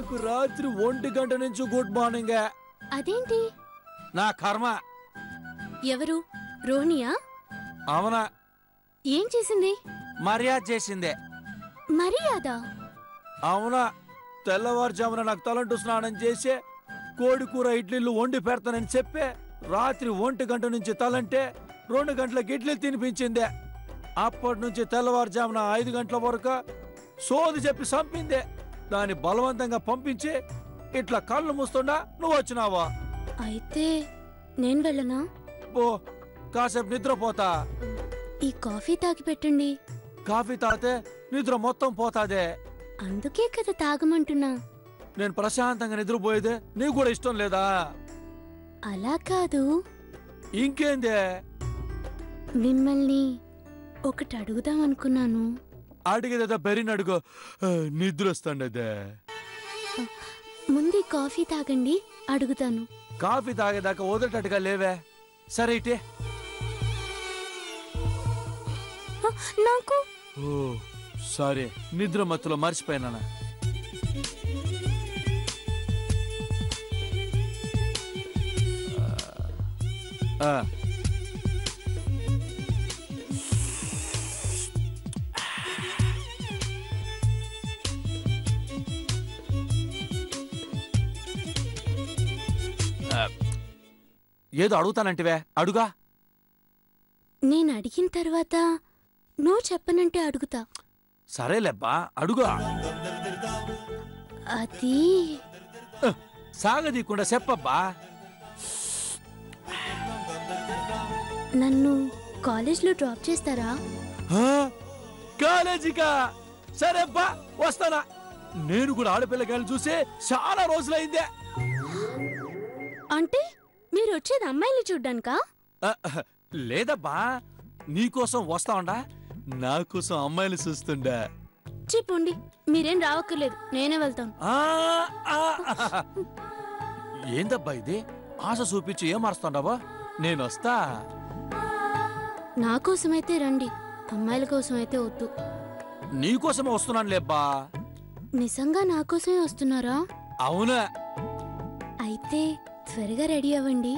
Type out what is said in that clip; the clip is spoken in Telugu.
నాకు రాత్రి 1 గంట నుంచి గుడ్ మార్నింగ్. అదేంటి? నా కర్మ. ఎవరు? రోహిణియా? అవునా. ఏం చేసింది? మర్యాద చేసిందే. మర్యాద? అవునా. తెల్లవారుజామున నాకు తలంటు స్నానం చేసి కోడి కూర ఇడ్లీలు వండి పెడతానని చెప్పే రాత్రి 1 గంట నుంచి తలంటే 2 గంటలకు ఇడ్లీలు తినిపించిందే. అప్పటి నుంచి తెల్లవారుజామున 5 గంటల వరకు సోది చెప్పి చంపిందే. దాన్ని బలవంతంగా పంపించి ఇట్లా కళ్ళు మూస్తుండా నువ్వు వచ్చినావా? అయితే నేను వెళ్ళనా? ఓ, కాసేపు నిద్రపోతా. ఈ కాఫీ తాగి పెట్టండి. కాఫీ తాగితే నిద్ర మొత్తం పోతాదే. అందుకే కదా తాగమంటున్నా. నేను ప్రశాంతంగా నిద్రపోయేదే నీకు కూడా ఇష్టం లేదా? అలా కాదు. ఇంకేందే? మిమ్మల్ని ఒకటి అడుగుదాం అనుకున్నాను. అడిగేదా? బెరిని అడుగు. నిద్ర వస్తుండేదే. ముందు కాఫీ తాగండి, అడుగుతాను. కాఫీ తాగేదాకా వదిలేటట్టుగా లేవే. సరే ఇటే. నాకు ఓ సరే, నిద్ర మత్తులో మర్చిపోయినా. ఏదో అడుగుతానంటివే, అడుగా. నేను అడిగిన తర్వాత నువ్వు చెప్పనంటే అడుగుతా. సరేలేబ్బా, అడుగా. అది సాగదీకుండా చెప్పబ్బా. నన్ను కాలేజ్లో డ్రాప్ చేస్తారా? కాలేజీకా? సరేబ్బా, వస్తానా. నేను కూడా ఆడపిల్లకాయలు చూసి చాలా రోజులైందే. అంటే మీరు వచ్చేది అమ్మాయిని చూడ్డానికా? లేదబ్బా, నీకోసం వస్తా ఉండా, నా కోసం అమ్మాయిలు చూస్తుండా. చెప్పండి, మీరేం రావక్కర్లేదు, నేనే వెళ్తాను. ఏందబ్బా ఇది? ఆశ చూపించి ఏం మారుస్తాండావా? నేను వస్తా. నా కోసమైతే రండి, అమ్మాయిల కోసమైతే వద్దు. నీకోసమే వస్తున్నాను లేబ్బా. నిజంగా నా కోసమే వస్తున్నారా? అవునా. అయితే త్వరగా రెడీ అవ్వండి.